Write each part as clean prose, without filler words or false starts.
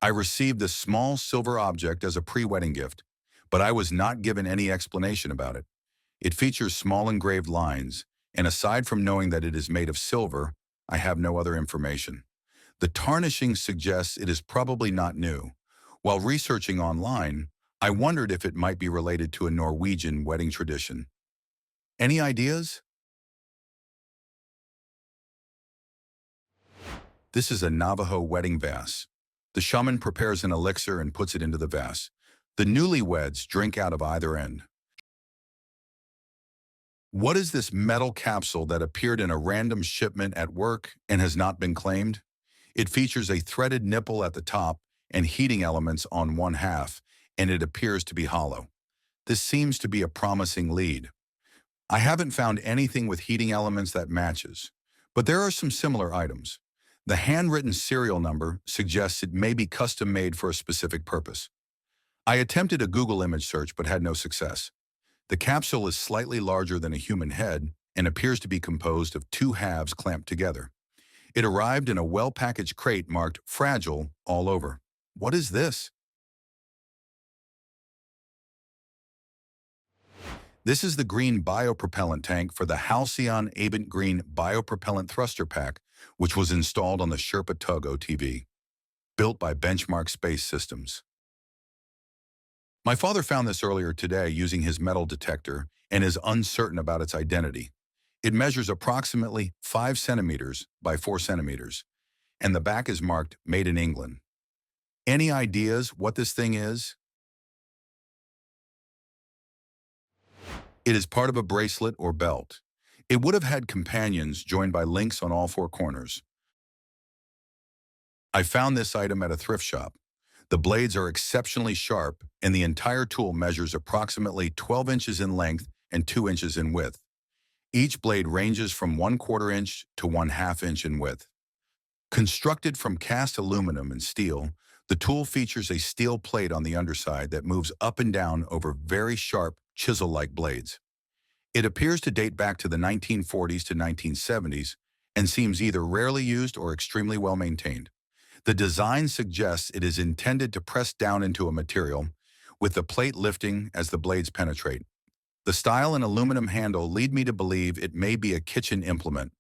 I received this small silver object as a pre-wedding gift, but I was not given any explanation about it. It features small engraved lines, and aside from knowing that it is made of silver, I have no other information. The tarnishing suggests it is probably not new. While researching online, I wondered if it might be related to a Norwegian wedding tradition. Any ideas? This is a Navajo wedding vase. The shaman prepares an elixir and puts it into the vase. The newlyweds drink out of either end. What is this metal capsule that appeared in a random shipment at work and has not been claimed? It features a threaded nipple at the top and heating elements on one half, and it appears to be hollow. This seems to be a promising lead. I haven't found anything with heating elements that matches, but there are some similar items. The handwritten serial number suggests it may be custom made for a specific purpose. I attempted a Google image search but had no success. The capsule is slightly larger than a human head and appears to be composed of two halves clamped together. It arrived in a well-packaged crate marked "fragile" all over. What is this? This is the green biopropellant tank for the Halcyon Abent Green Biopropellant Thruster Pack, which was installed on the Sherpa Tug OTV, built by Benchmark Space Systems. My father found this earlier today using his metal detector and is uncertain about its identity. It measures approximately 5 centimeters by 4 centimeters, and the back is marked "Made in England." Any ideas what this thing is? It is part of a bracelet or belt. It would have had companions joined by links on all four corners. I found this item at a thrift shop. The blades are exceptionally sharp, and the entire tool measures approximately 12 inches in length and 2 inches in width. Each blade ranges from 1/4 inch to 1/2 inch in width. Constructed from cast aluminum and steel, the tool features a steel plate on the underside that moves up and down over very sharp, chisel-like blades. It appears to date back to the 1940s to 1970s and seems either rarely used or extremely well maintained. The design suggests it is intended to press down into a material, with the plate lifting as the blades penetrate. The style and aluminum handle lead me to believe it may be a kitchen implement,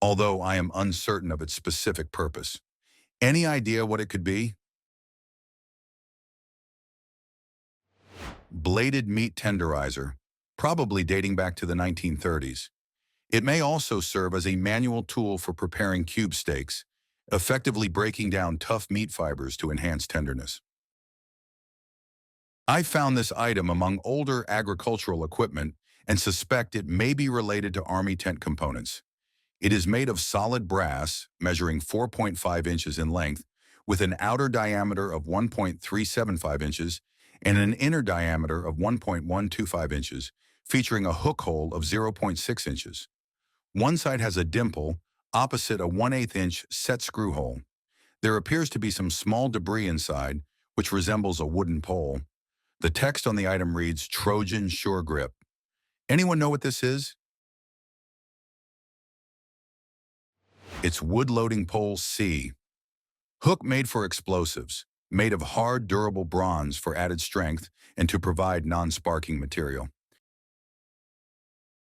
although I am uncertain of its specific purpose. Any idea what it could be? Bladed meat tenderizer, probably dating back to the 1930s. It may also serve as a manual tool for preparing cube steaks, effectively breaking down tough meat fibers to enhance tenderness. I found this item among older agricultural equipment and suspect it may be related to Army tent components. It is made of solid brass, measuring 4.5 inches in length, with an outer diameter of 1.375 inches and an inner diameter of 1.125 inches, featuring a hook hole of 0.6 inches. One side has a dimple, opposite a 1/8 inch set screw hole. There appears to be some small debris inside, which resembles a wooden pole. The text on the item reads "Trojan Sure Grip." Anyone know what this is? It's wood loading pole C. Hook made for explosives, made of hard, durable bronze for added strength and to provide non-sparking material.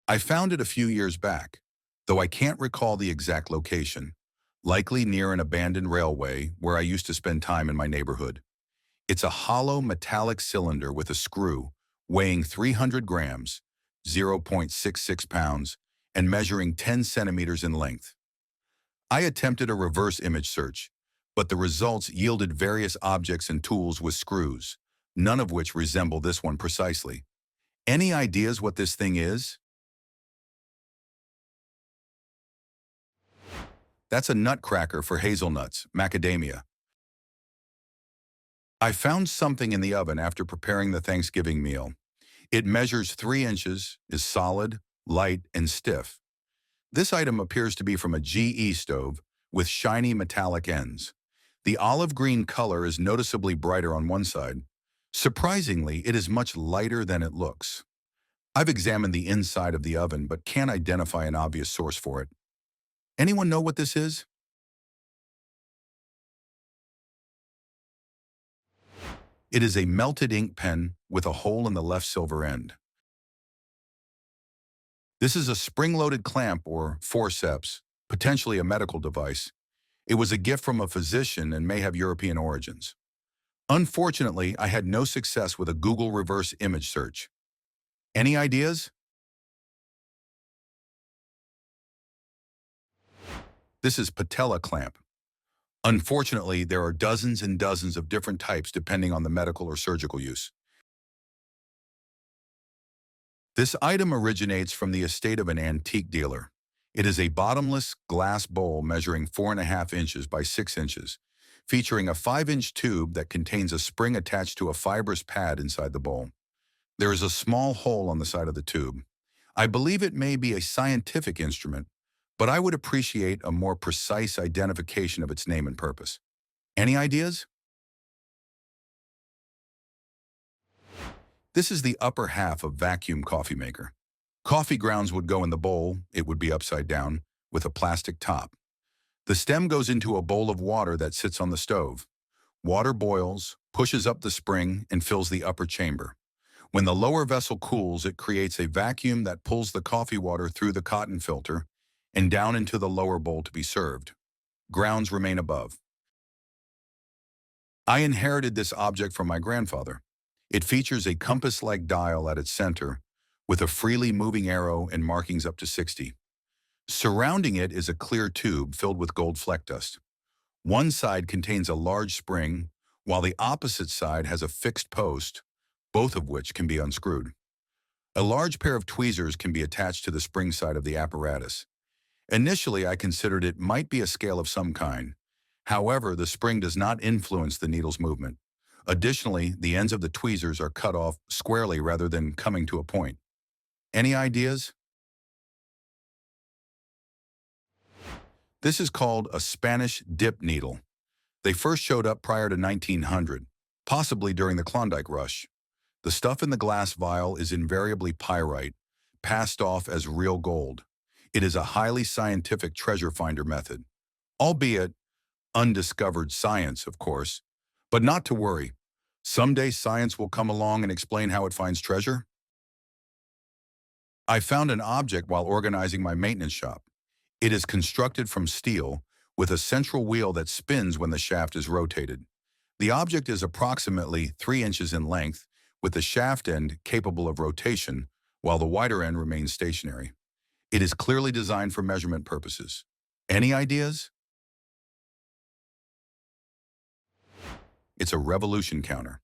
I found it a few years back, though I can't recall the exact location, likely near an abandoned railway where I used to spend time in my neighborhood. It's a hollow metallic cylinder with a screw, weighing 300 grams, 0.66 pounds, and measuring 10 centimeters in length. I attempted a reverse image search, but the results yielded various objects and tools with screws, none of which resemble this one precisely. Any ideas what this thing is? That's a nutcracker for hazelnuts, macadamia. I found something in the oven after preparing the Thanksgiving meal. It measures 3 inches, is solid, light, and stiff. This item appears to be from a GE stove with shiny metallic ends. The olive green color is noticeably brighter on one side. Surprisingly, it is much lighter than it looks. I've examined the inside of the oven but can't identify an obvious source for it. Anyone know what this is? It is a melted ink pen with a hole in the left silver end. This is a spring-loaded clamp or forceps, potentially a medical device. It was a gift from a physician and may have European origins. Unfortunately, I had no success with a Google reverse image search. Any ideas? This is patella clamp. Unfortunately, there are dozens and dozens of different types depending on the medical or surgical use. This item originates from the estate of an antique dealer. It is a bottomless glass bowl measuring 4.5 inches by 6 inches, featuring a 5-inch tube that contains a spring attached to a fibrous pad inside the bowl. There is a small hole on the side of the tube. I believe it may be a scientific instrument, but I would appreciate a more precise identification of its name and purpose. Any ideas? This is the upper half of vacuum coffee maker. Coffee grounds would go in the bowl, it would be upside down, with a plastic top. The stem goes into a bowl of water that sits on the stove. Water boils, pushes up the spring, and fills the upper chamber. When the lower vessel cools, it creates a vacuum that pulls the coffee water through the cotton filter and down into the lower bowl to be served. Grounds remain above. I inherited this object from my grandfather. It features a compass-like dial at its center, with a freely moving arrow and markings up to 60. Surrounding it is a clear tube filled with gold fleck dust. One side contains a large spring, while the opposite side has a fixed post, both of which can be unscrewed. A large pair of tweezers can be attached to the spring side of the apparatus. Initially, I considered it might be a scale of some kind. However, the spring does not influence the needle's movement. Additionally, the ends of the tweezers are cut off squarely rather than coming to a point. Any ideas? This is called a Spanish dip needle. They first showed up prior to 1900, possibly during the Klondike Rush. The stuff in the glass vial is invariably pyrite, passed off as real gold. It is a highly scientific treasure finder method, albeit undiscovered science, of course. But not to worry. Someday science will come along and explain how it finds treasure. I found an object while organizing my maintenance shop. It is constructed from steel with a central wheel that spins when the shaft is rotated. The object is approximately 3 inches in length, with the shaft end capable of rotation, while the wider end remains stationary. It is clearly designed for measurement purposes. Any ideas? It's a revolution counter.